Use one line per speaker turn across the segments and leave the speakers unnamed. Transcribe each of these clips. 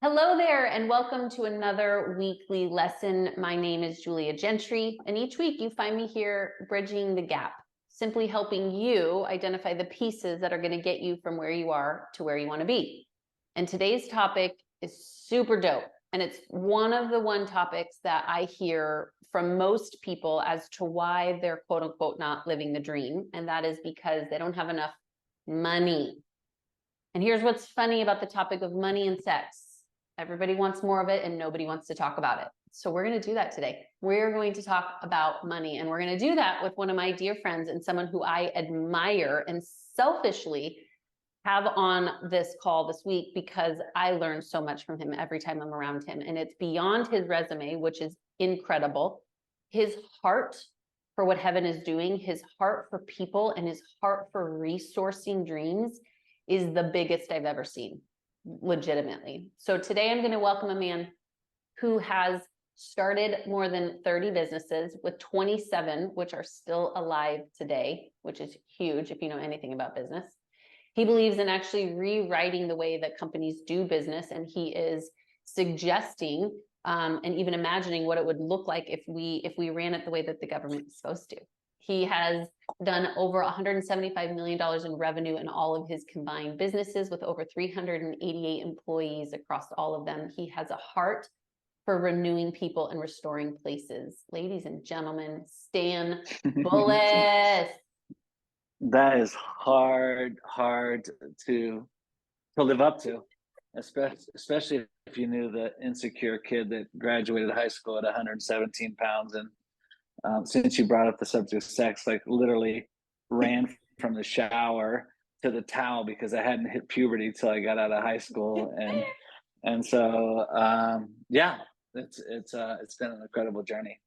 Hello there, and welcome to another weekly lesson. My name is Julia Gentry, and each week you find me here bridging the gap, simply helping you identify the pieces that are going to get you from where you are to where you want to be. And today's topic is super dope, and it's one of the topics that I hear from most people as to why they're quote unquote not living the dream, and that is because they don't have enough money. And here's what's funny about the topic of money and sex. Everybody wants more of it and nobody wants to talk about it. So we're going to do that today. We're going to talk about money, and we're going to do that with one of my dear friends and someone who I admire and selfishly have on this call this week because I learn so much from him every time I'm around him. And it's beyond his resume, which is incredible. His heart for what heaven is doing, his heart for people, and his heart for resourcing dreams is the biggest I've ever seen. Legitimately. So today I'm going to welcome a man who has started more than 30 businesses, with 27 which are still alive today, which is huge if you know anything about business. He believes in actually rewriting the way that companies do business, and he is suggesting and even imagining what it would look like if we ran it the way that the government is supposed to. He has done over $175 million in revenue in all of his combined businesses, with over 388 employees across all of them. He has a heart for renewing people and restoring places. Ladies and gentlemen, Stan Bullis.
That is hard to live up to, especially if you knew the insecure kid that graduated high school at 117 pounds and since you brought up the subject of sex, like literally ran from the shower to the towel because I hadn't hit puberty till I got out of high school, and so yeah, it's been an incredible journey.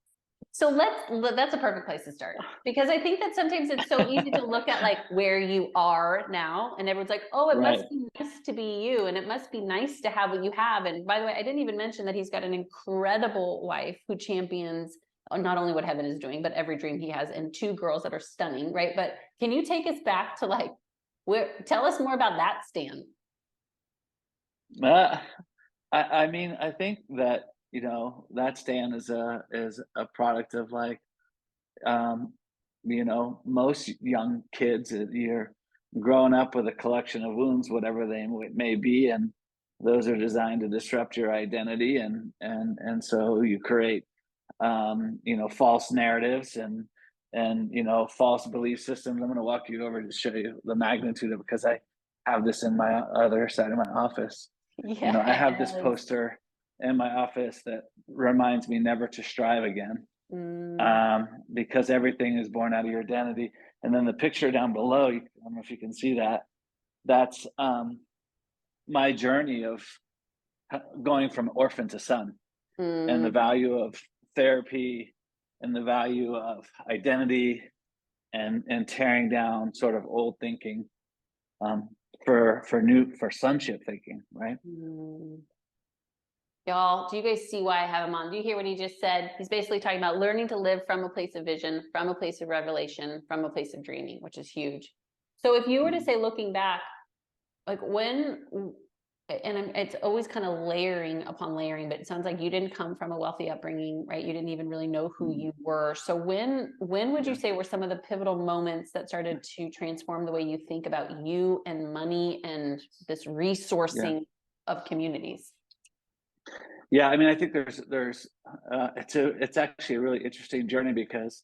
So that's a perfect place to start, because I think that sometimes it's so easy to look at like where you are now, and everyone's like, oh, it must be nice to be you, and it must be nice to have what you have. And by the way, I didn't even mention that he's got an incredible wife who champions not only what heaven is doing, but every dream he has, and two girls that are stunning, right? But can you take us back to like, tell us more about that, Stan?
I mean, I think that that Stan is a product of like most young kids. You're growing up with a collection of wounds, whatever they may be, and those are designed to disrupt your identity, and so you create false narratives and false belief systems. I'm going to walk you over to show you the magnitude of it, because I have this in my other side of my office.
Yes.
I have this poster in my office that reminds me never to strive again, because everything is born out of your identity. And then the picture down below, I don't know if you can see that, that's my journey of going from orphan to son, and the value of therapy and the value of identity, and tearing down sort of old thinking for sonship thinking, right?
Y'all, do you guys see why I have him on? Do you hear what he just said? He's basically talking about learning to live from a place of vision, from a place of revelation, from a place of dreaming, which is huge. So if you were to say, looking back, like it's always kind of layering upon layering, but it sounds like you didn't come from a wealthy upbringing, right? You didn't even really know who you were. So when would you say were some of the pivotal moments that started to transform the way you think about you and money and this resourcing of communities?
Yeah, I mean, I think it's actually a really interesting journey, because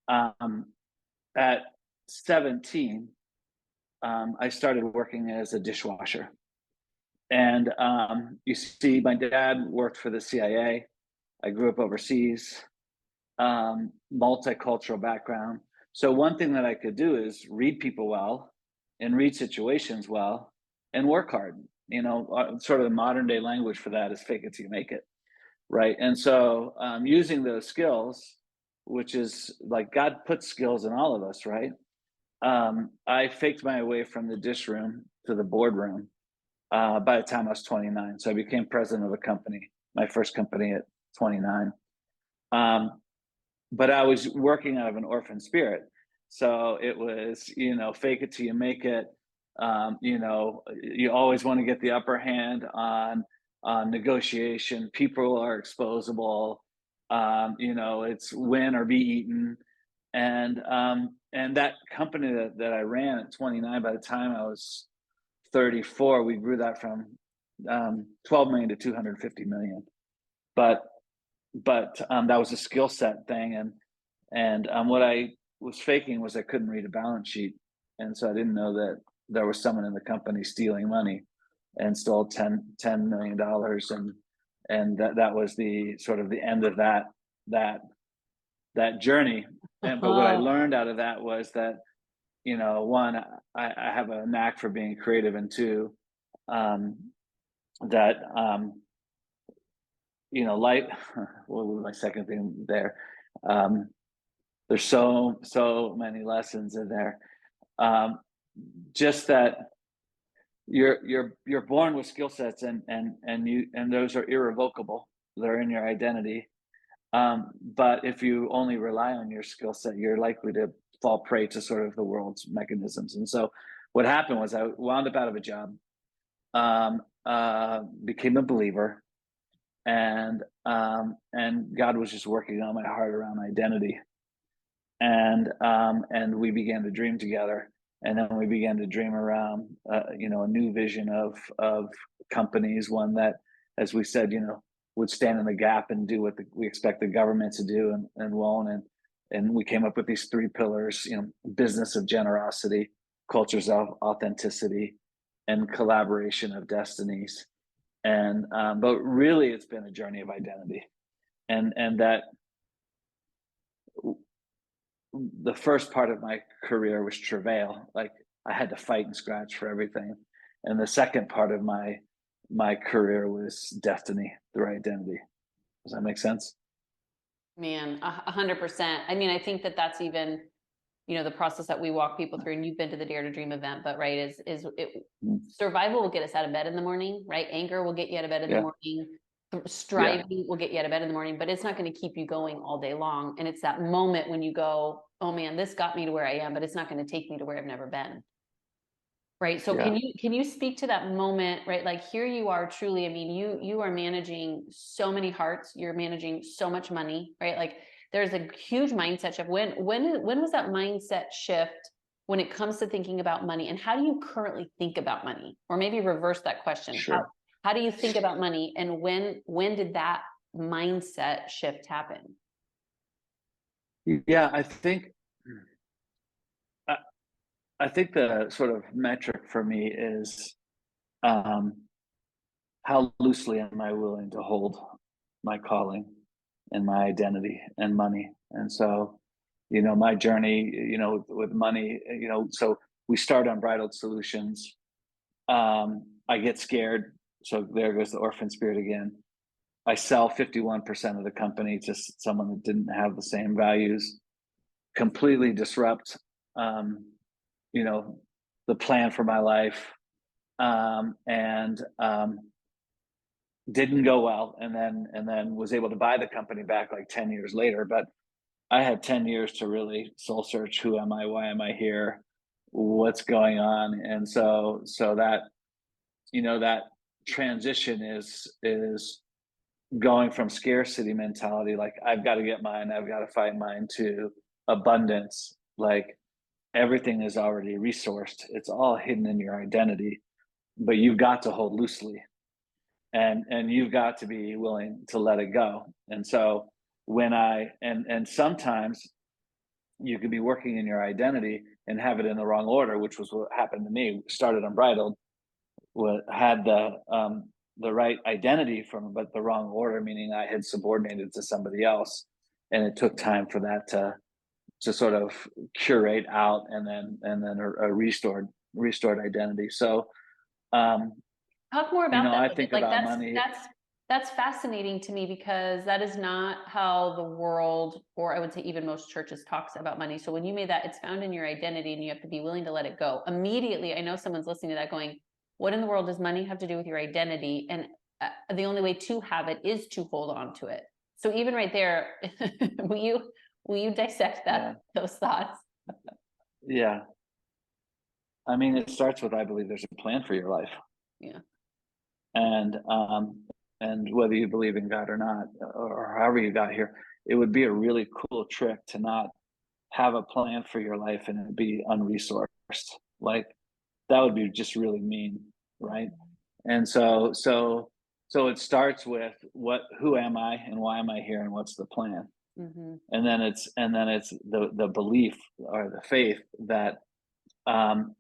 at 17, I started working as a dishwasher. And you see, my dad worked for the CIA. I grew up overseas, multicultural background. So one thing that I could do is read people well and read situations well and work hard. Sort of the modern day language for that is fake it till you make it, right? And so using those skills, which is like God puts skills in all of us, right? I faked my way from the dish room to the boardroom by the time I was 29. So I became president of a company, my first company, at 29. But I was working out of an orphan spirit. So it was, fake it till you make it. You always want to get the upper hand on negotiation. People are exposable. It's win or be eaten. And that company that I ran at 29, by the time I was 34, we grew that from 12 million to 250 million. But that was a skill set thing, and what I was faking was I couldn't read a balance sheet, and so I didn't know that there was someone in the company stealing money and stole $10 million, and that was the sort of the end of that journey. But what I learned out of that was that, one, I have a knack for being creative, and two, that light. What was my second thing there? There's so many lessons in there. Just that you're born with skill sets, and those are irrevocable. They're in your identity. But if you only rely on your skill set, you're likely to fall prey to sort of the world's mechanisms. And so what happened was I wound up out of a job, became a believer, and God was just working on my heart around identity. And we began to dream together, and then we began to dream around a new vision of companies, one that, as we said, would stand in the gap and do what we expect the government to do, and won't. And we came up with these 3 pillars: business of generosity, cultures of authenticity, and collaboration of destinies. And but really, it's been a journey of identity, and that the first part of my career was travail. Like, I had to fight and scratch for everything. And the second part of my career was destiny through identity. Does that make sense?
Man, 100%. I mean, I think that that's even, the process that we walk people through, and you've been to the Dare to Dream event, but right, survival will get us out of bed in the morning, right? Anger will get you out of bed in the morning. Striving will get you out of bed in the morning, but it's not going to keep you going all day long. And it's that moment when you go, oh man, this got me to where I am, but it's not going to take me to where I've never been. Right. So can you speak to that moment, right? Like, here you are, truly, I mean, you are managing so many hearts, you're managing so much money, right? Like, there's a huge mindset shift. When was that mindset shift when it comes to thinking about money, and how do you currently think about money? Or maybe reverse that question.
Sure.
How do you think about money, and when did that mindset shift happen?
Yeah, I think the sort of metric for me is, how loosely am I willing to hold my calling and my identity and money. And so, my journey, with money, so we start Unbridled Solutions. I get scared, so there goes the orphan spirit again. I sell 51% of the company to someone that didn't have the same values, completely disrupt, the plan for my life, and didn't go well, and then was able to buy the company back like 10 years later. But I had 10 years to really soul search: who am I, why am I here, what's going on? And so that, that transition is going from scarcity mentality, like I've got to get mine, I've got to find mine, to abundance, like everything is already resourced, it's all hidden in your identity, but you've got to hold loosely, and you've got to be willing to let it go. And so when and sometimes you could be working in your identity and have it in the wrong order, which was what happened to me. Started Unbridled, had the right identity but the wrong order, meaning I had subordinated to somebody else, and it took time for that to sort of curate out, and then a restored identity. So
Talk more about that.
I think
like,
about money.
That's fascinating to me, because that is not how the world, or I would say even most churches, talks about money. So when you made that, it's found in your identity, and you have to be willing to let it go. Immediately, I know someone's listening to that going, what in the world does money have to do with your identity? And the only way to have it is to hold on to it. So even right there, will you dissect those thoughts?
Yeah. I mean, it starts with, I believe there's a plan for your life.
Yeah.
And and whether you believe in God or not, or however you got here, it would be a really cool trick to not have a plan for your life and it be unresourced. Like that would be just really mean, right? And so it starts with who am I and why am I here and what's the plan?
Mhm.
And then it's the belief or the faith that um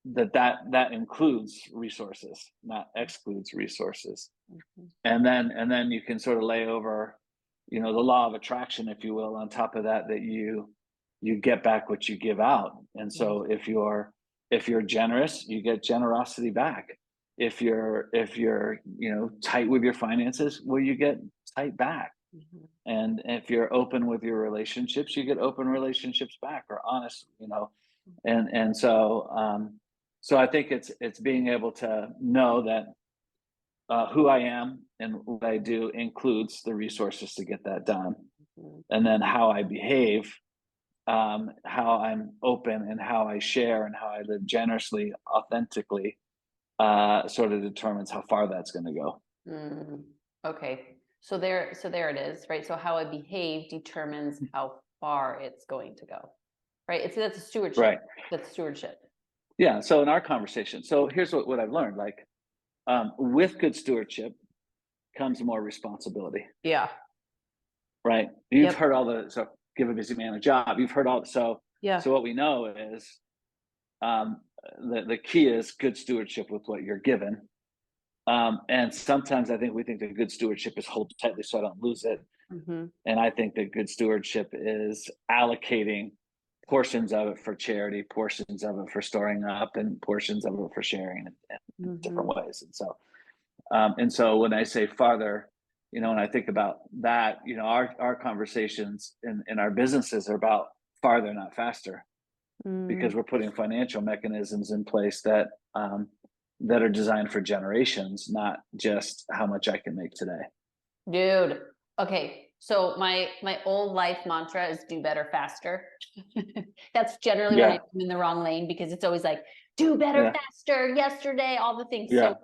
that includes resources, not excludes resources.
Mhm.
And then you can sort of lay over, the law of attraction, if you will, on top of that, that you get back what you give out. And
Mhm.
so if you're generous, you get generosity back. If you're tight with your finances, well, you get tight back.
Mhm.
And if you're open with your relationships, you get open relationships back, or honest, and so I think it's being able to know that who I am and what I do includes the resources to get that done.
Mhm.
And then how I behave, how I'm open and how I share and how I live generously, authentically, sort of determines how far that's going to go.
Mm. Okay. So there it is, right? So how I behave determines how far it's going to go, right? That's a stewardship.
Right.
That's stewardship.
Yeah. So in our conversation, so here's what I've learned. Like with good stewardship comes more responsibility.
Yeah.
Right. You've
Yep.
heard all so give a busy man a job. You've heard all
Yeah.
so what we know is um the key is good stewardship with what you're given. And sometimes I think we think that good stewardship is hold tightly so I don't lose it.
Mm-hmm.
And I think that good stewardship is allocating portions of it for charity, portions of it for storing up, and portions of it for sharing in different
Mm-hmm.
ways. And so when I say farther, when I think about that, our conversations in our businesses are about farther, not faster,
Mm.
because we're putting financial mechanisms in place that are designed for generations, not just how much I can make today.
Dude. Okay. So my old life mantra is do better faster. That's generally when
Yeah,
I'm in the wrong lane because it's always like do better
yeah,
faster, yesterday, all the things.
yeah.
So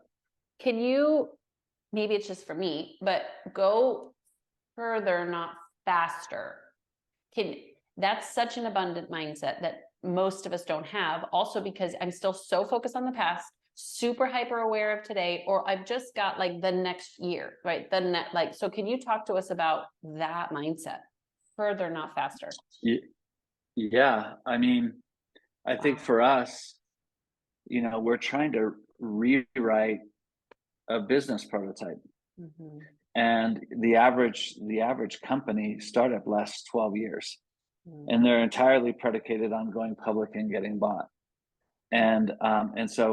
can you, maybe it's just for me, but go further, not faster. Can That's such an abundant mindset that most of us don't have. Also, because I'm still so focused on the past, super hyper aware of today, or I've just got like the next year, right? So can you talk to us about that mindset? Further, not faster.
Yeah. I mean, I think
Wow.
for us, we're trying to rewrite a business prototype.
Mm-hmm.
And the average company startup lasts 12 years,
Mm-hmm.
and they're entirely predicated on going public and getting bought. And so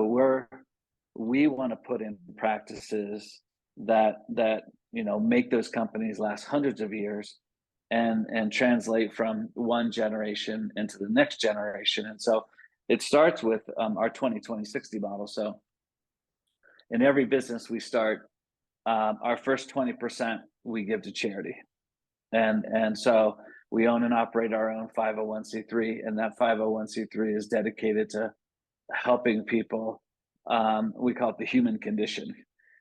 we want to put in practices that make those companies last hundreds of years and translate from one generation into the next generation. And so it starts with our 20-20-60 model. So in every business we start, our first 20% we give to charity. And so we own and operate our own 501c3, and that 501c3 is dedicated to helping people. We call it the human condition,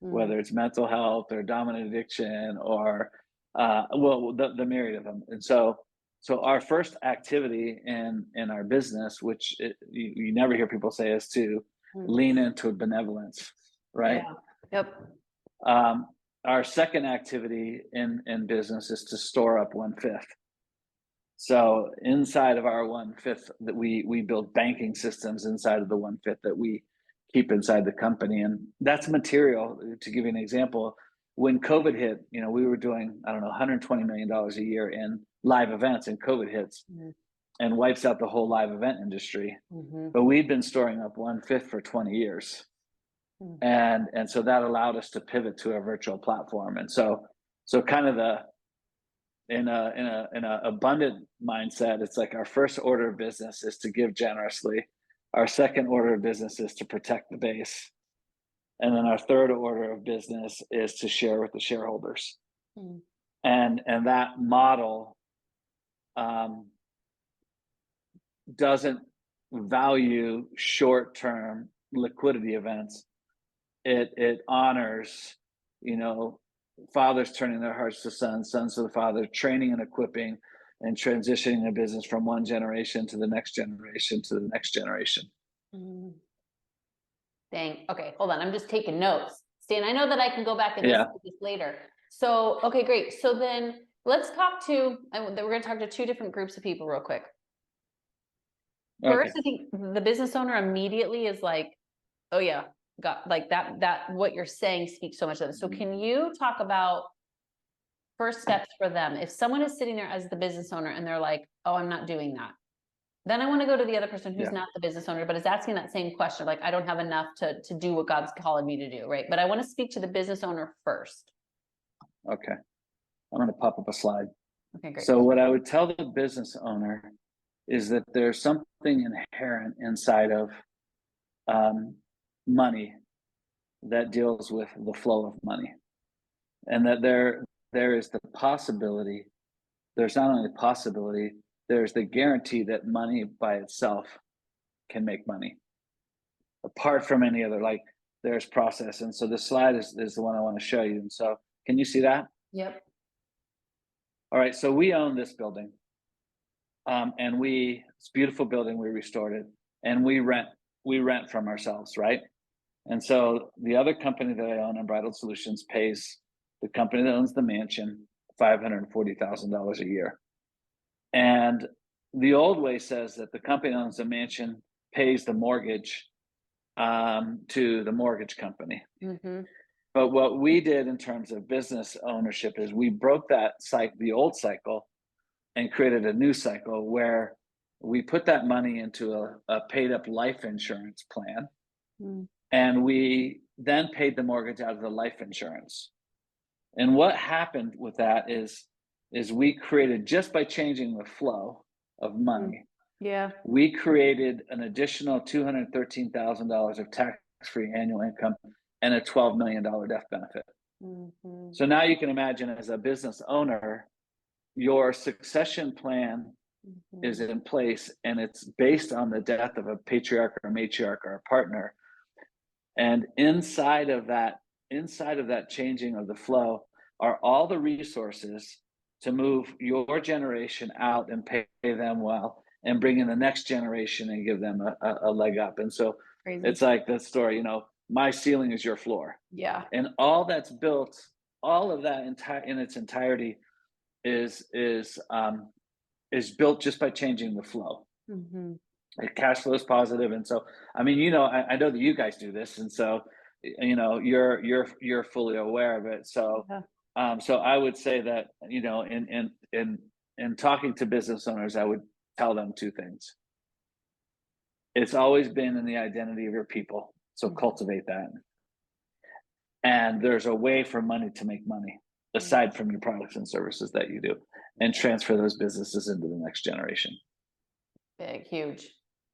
Mm-hmm.
whether it's mental health or dominant addiction or the myriad of them. And so our first activity in our business, which you never hear people say, is to lean into benevolence, right?
Yeah. Yep.
um, our second activity in business is to store up 1/5. So inside of our 1/5, that we build banking systems inside of the 1/5 that we keep inside the company. And that's material. To give you an example, when COVID hit, we were doing, I don't know, $120 million a year in live events, and COVID hits and wipes out the whole live event industry.
Mm-hmm.
But we'd been storing up 1/5 for 20 years. And so that allowed us to pivot to a virtual platform. And so kind of in a abundant mindset, it's like our first order of business is to give generously. Our second order of business is to protect the base. And then our third order of business is to share with the shareholders.
Mm-hmm.
And that model um, doesn't value short-term liquidity events. It honors you know, fathers turning their hearts to sons, sons to the father, training and equipping and transitioning a business from one generation to the next generation to the next generation.
Mm. Dang. Okay, hold on. I'm just taking notes. Stan, I know that I can go back and listen to this later. So, okay, great. So then let's talk to, we're going to talk to two different groups of people real quick. First, I think the business owner immediately is like, oh yeah, got like that what you're saying speaks so much of it. So can you talk about first steps for them? If someone is sitting there as the business owner and they're like, oh, I'm not doing that. Then I want to go to the other person who's not the business owner, but is asking that same question. Like, I don't have enough to do what God's calling me to do. Right. But I want to speak to the business owner first.
Okay. I'm going to pop up a slide.
Okay, great.
So what I would tell the business owner is that there's something inherent inside of money that deals with the flow of money, and that there is the possibility. There's not only the possibility, there's the guarantee that money by itself can make money, apart from any other, like there's process. And so this slide is the one I want to show you. And so can you see that?
Yep.
All right, so we own this building. And it's a beautiful building, we restored it, and we rent from ourselves, right? And so the other company that I own, Unbridled Solutions, pays the company that owns the mansion $540,000 a year. And the old way says that the company that owns the mansion pays the mortgage to the mortgage company. Mm-hmm. But what we did in terms of business ownership is we broke that the old cycle, and created a new cycle where we put that money into a paid up life insurance plan. And we then paid the mortgage out of the life insurance. And what happened with that is we created, just by changing the flow of money, we created an additional $213,000 of tax-free annual income and a $12 million death benefit. So now you can imagine, as a business owner, your succession plan is in place, and it's based on the death of a patriarch or a matriarch or a partner. And inside of that changing of the flow are all the resources to move your generation out and pay them well, and bring in the next generation and give them a leg up. And so it's like the story, you know, my ceiling is your floor. Yeah. And all that's built, all of that in its entirety is built just by changing the flow. Cash flow is positive. And so, I mean, you know, I know that you guys do this, and so, you know, you're fully aware of it. So so I would say that, you know, in talking to business owners, I would tell them two things. It's always been in the identity of your people, so cultivate that. And there's a way for money to make money aside from your products and services that you do, and transfer those businesses into the next generation. Big, huge.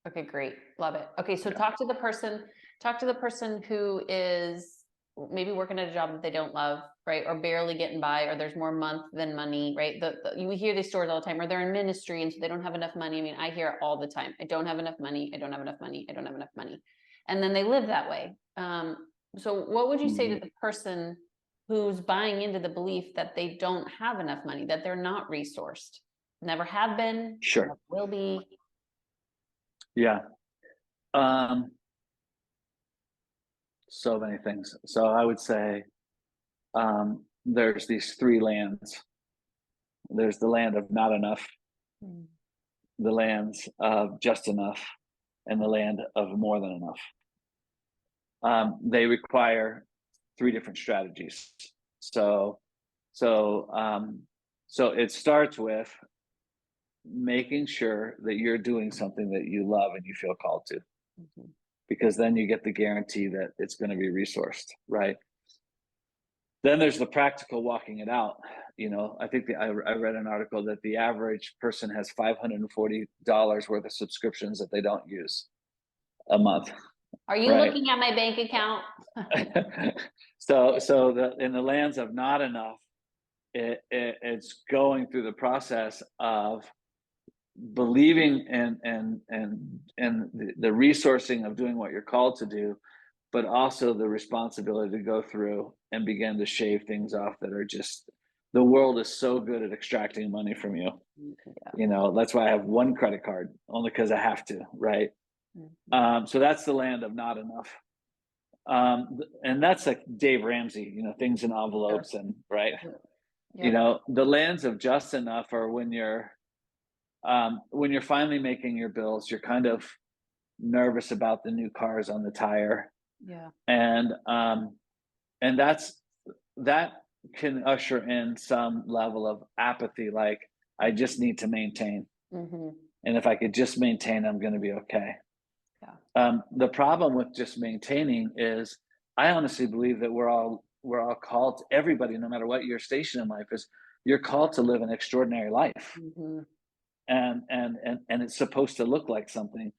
Okay, great. Love it. Okay, so talk to the person who is maybe working at a job that they don't love, right? Or barely getting by, or there's more month than money, right? You hear these stories all the time, or they're in ministry and so they don't have enough money. I mean, I hear it all the time. I don't have enough money. I don't have enough money. I don't have enough money. And then they live that way. So what would you say to the person who's buying into the belief that they don't have enough money, that they're not resourced, never have been, never will be? Yeah. So many things. So I would say there's these three lands. There's the land of not enough, the lands of just enough, and the land of more than enough. They require three different strategies. So it starts with making sure that you're doing something that you love and you feel called to, because then you get the guarantee that it's going to be resourced, right? Then there's the practical walking it out. You know, I think I read an article that the average person has $540 worth of subscriptions that they don't use a month. Are you looking at my bank account? So in the lands of not enough, it's going through the process of believing and the resourcing of doing what you're called to do, but also the responsibility to go through and begin to shave things off that are just, the world is so good at extracting money from you.
Yeah.
That's why I have one credit card, only because I have to, right? So that's the land of not enough. And that's like Dave Ramsey, things in envelopes, and right.
Yep.
The lands of just enough are when you're finally making your bills, you're kind of nervous about the new cars on the tire.
Yeah.
And that can usher in some level of apathy, like I just need to maintain.
Mm-hmm.
And if I could just maintain, I'm going to be okay.
Yeah.
The problem with just maintaining is, I honestly believe that we're all called, everybody, no matter what your station in life is, you're called to live an extraordinary life.
Mm-hmm.
And it's supposed to look like something.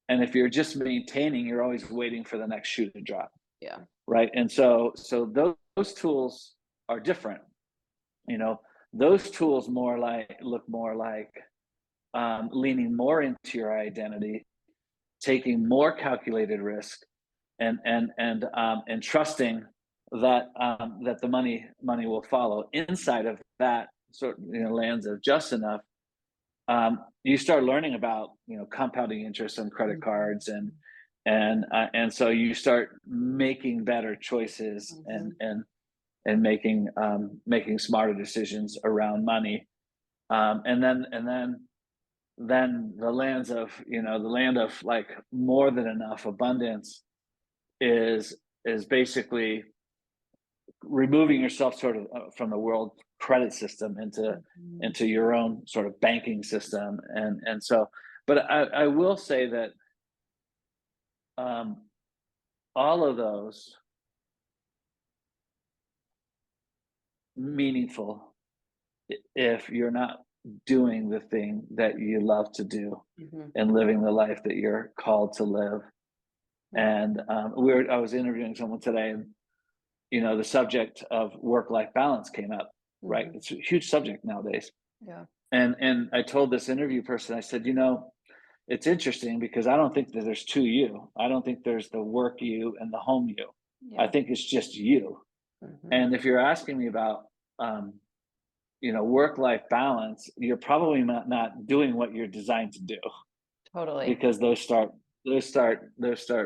And if you're just maintaining, you're always waiting for the next shoe to drop.
Yeah.
Right. And so those tools are different. Those tools look more like leaning more into your identity, taking more calculated risk, and trusting that that the money will follow. Inside of that sort of lands of just enough, you start learning about compounding interest on credit cards, and so you start making better choices, and making smarter decisions around money, and then the lands of the land of like more than enough abundance is basically removing yourself sort of from the world credit system into your own sort of banking system. And so, but I will say that all of those meaningful if you're not doing the thing that you love to do, and living the life that you're called to live. And I was interviewing someone today, and the subject of work-life balance came up. Right, it's a huge subject nowadays.
Yeah.
And I told this interview person, I said, it's interesting because I don't think that there's two you. I don't think there's the work you and the home you.
Yeah.
I think it's just you. And if you're asking me about work-life balance, you're probably not doing what you're designed to do.
Totally.
Because those start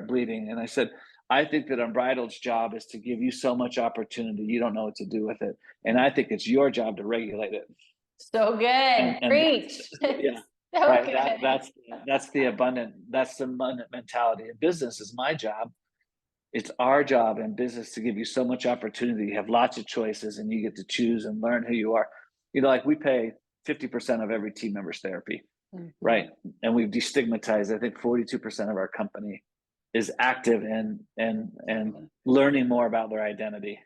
bleeding. And I said, I think that unbridled's job is to give you so much opportunity you don't know what to do with it. And I think it's your job to regulate it.
So good.
And
Preach.
yeah.
So
Right.
good.
That's the abundant mentality. In business is my job. It's our job in business to give you so much opportunity. You have lots of choices, and you get to choose and learn who you are. Like we pay 50% of every team member's therapy, right? And we've destigmatized, I think 42% of our company is active in learning more about their identity.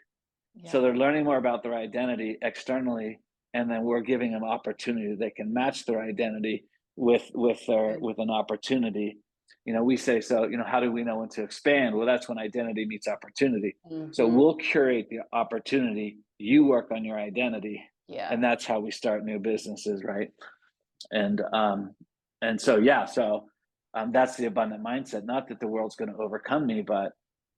Yeah. So they're learning more about their identity externally, and then we're giving them opportunity. They can match their identity with an opportunity. We say, so, how do we know when to expand? Well, that's when identity meets opportunity. So we'll curate the opportunity. You work on your identity. Yeah. And that's how we start new businesses. Right. And so, yeah, that's the abundant mindset. Not that the world's going to overcome me, but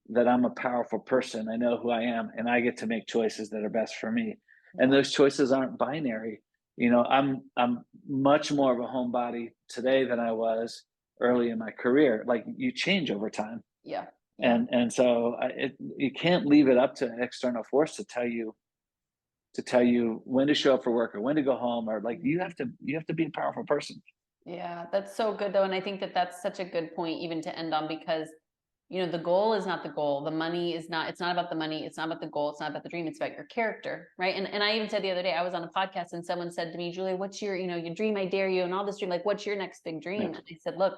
that I'm a powerful person. I know who I am, and I get to make choices that are best for me. And those choices aren't binary. I'm much more of a homebody today than I was early in my career. Like, you change over time. Yeah. And so you can't leave it up to external force to tell you when to show up for work or when to go home, or like you have to be a powerful person. Yeah,
that's so good though. And I think that that's such a good point even to end on, because the goal is not the goal. The money is not, it's not about the money. It's not about the goal. It's not about the dream. It's about your character. Right. And I even said the other day, I was on a podcast and someone said to me, Julia, what's your, your dream? I dare you. And all this dream, like, what's your next big dream? And I said, look,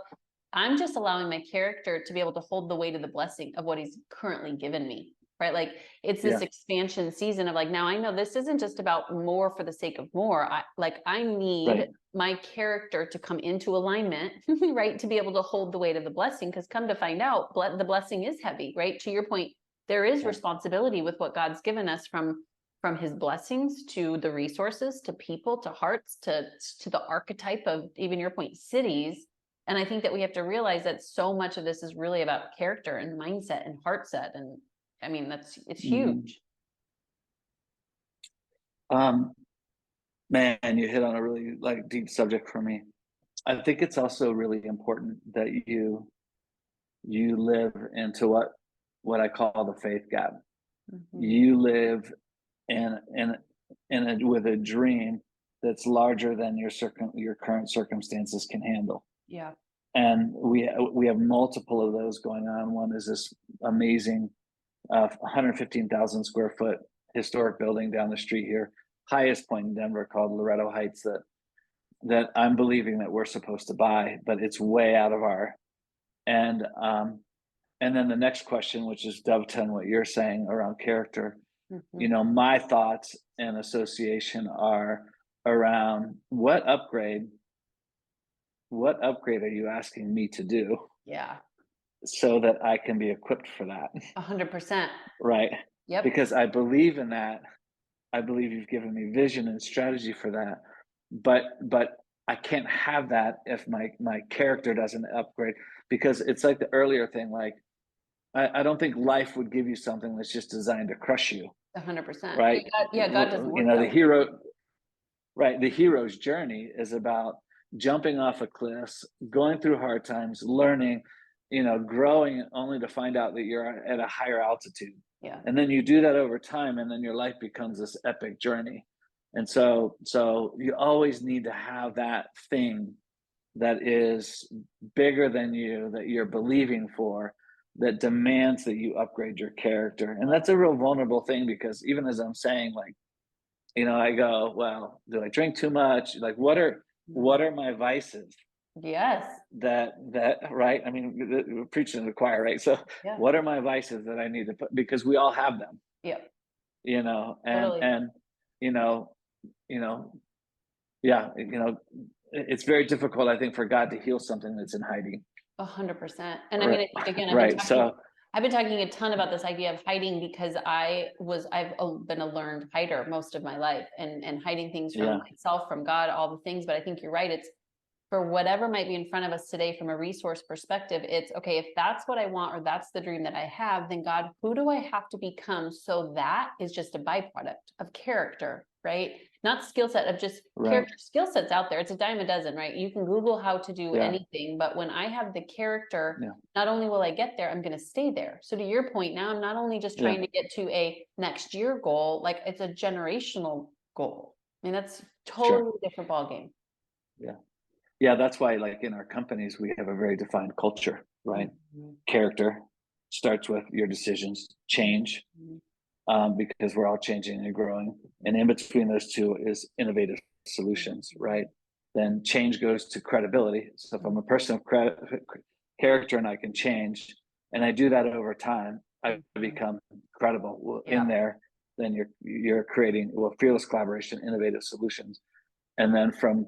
I'm just allowing my character to be able to hold the weight of the blessing of what he's currently given me. Right. Like, it's this expansion season of like, now I know this isn't just about more for the sake of more. I need my character to come into alignment, right, to be able to hold the weight of the blessing. Because come to find out, the blessing is heavy, right? To your point, there is responsibility with what God's given us, from his blessings to the resources, to people, to hearts, to the archetype of, even your point, cities. And I think that we have to realize that so much of this is really about character and mindset and heart set. And I mean, it's huge.
Man, you hit on a really like deep subject for me. I think it's also really important that you live into what I call the faith gap. You live with a dream that's larger than your current circumstances can handle.
Yeah.
And we have multiple of those going on. One is this amazing 115,000 square foot historic building down the street here, highest point in Denver, called Loretto Heights, that I'm believing that we're supposed to buy, but it's way out of our. And then the next question, which is dovetailing what you're saying around character, you know, my thoughts and association are around what upgrade are you asking me to do?
Yeah.
So that I can be equipped for that.
100%.
Right.
Yep.
Because I believe in that. I believe you've given me vision and strategy for that. But I can't have that if my character doesn't upgrade, because it's like the earlier thing, like I don't think life would give you something that's just designed to crush you.
100%.
Right.
God doesn't work
you know, the
that
hero's journey is about jumping off a cliff, going through hard times, learning, you know, growing, only to find out that you're at a higher altitude.
Yeah.
And then you do that over time, and then your life becomes this epic journey. And so you always need to have that thing that is bigger than you, that you're believing for, that demands that you upgrade your character. And that's a real vulnerable thing, because even as I'm saying, like, you know, I go, well, do I drink too much? Like, what are my vices?
Yes.
That right? I mean, we're preaching to the choir, right? So
Yeah.
what are my vices that I need to put, because we all have them.
Yep.
You know, and
Totally.
and yeah, it's very difficult, I think, for God to heal something that's in hiding.
100%. And I mean, again, I've been talking a ton about this idea of hiding, because I've been a learned hider most of my life, and hiding things from myself, from God, all the things. But I think you're right. It's for whatever might be in front of us today from a resource perspective. It's okay, if that's what I want, or that's the dream that I have, then God, who do I have to become? So that is just a byproduct of character, right? Not skill set, of just character. Skill sets out there. It's a dime a dozen, right? You can Google how to do anything, but when I have the character, not only will I get there, I'm going to stay there. So to your point, now I'm not only just trying to get to a next year goal, like it's a generational goal. I mean, that's totally different ballgame.
Yeah, that's why, like, in our companies, we have a very defined culture, right? Character starts with your decisions, change, because we're all changing and growing. And in between those two is innovative solutions, right? Then change goes to credibility. So if I'm a person of character and I can change, and I do that over time, I become credible in there. Then you're creating, fearless collaboration, innovative solutions. And then from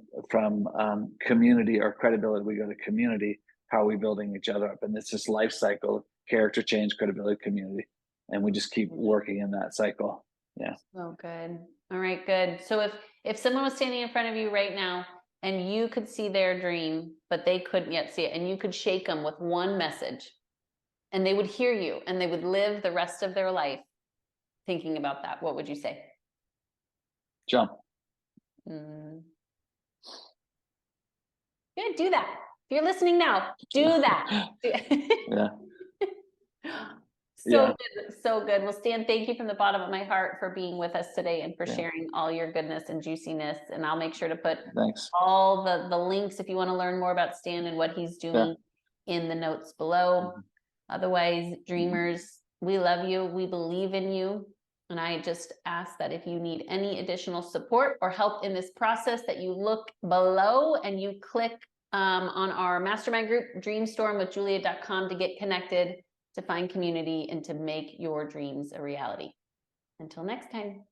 community or credibility, we go to community. How are we building each other up? And it's this life cycle: character, change, credibility, community. And we just keep working in that cycle. Yeah.
Oh, good. All right, good. So if someone was standing in front of you right now and you could see their dream, but they couldn't yet see it, and you could shake them with one message, and they would hear you, and they would live the rest of their life thinking about that, what would you say?
Jump.
Yeah, do that. If you're listening now, do that. So good. Well, Stan, thank you from the bottom of my heart for being with us today, and for sharing all your goodness and juiciness. And I'll make sure to put all the links, if you want to learn more about Stan and what he's doing, in the notes below. Otherwise, dreamers, we love you. We believe in you. And I just ask that if you need any additional support or help in this process, that you look below and you click on our mastermind group, dreamstormwithjulia.com, to get connected, to find community, and to make your dreams a reality. Until next time.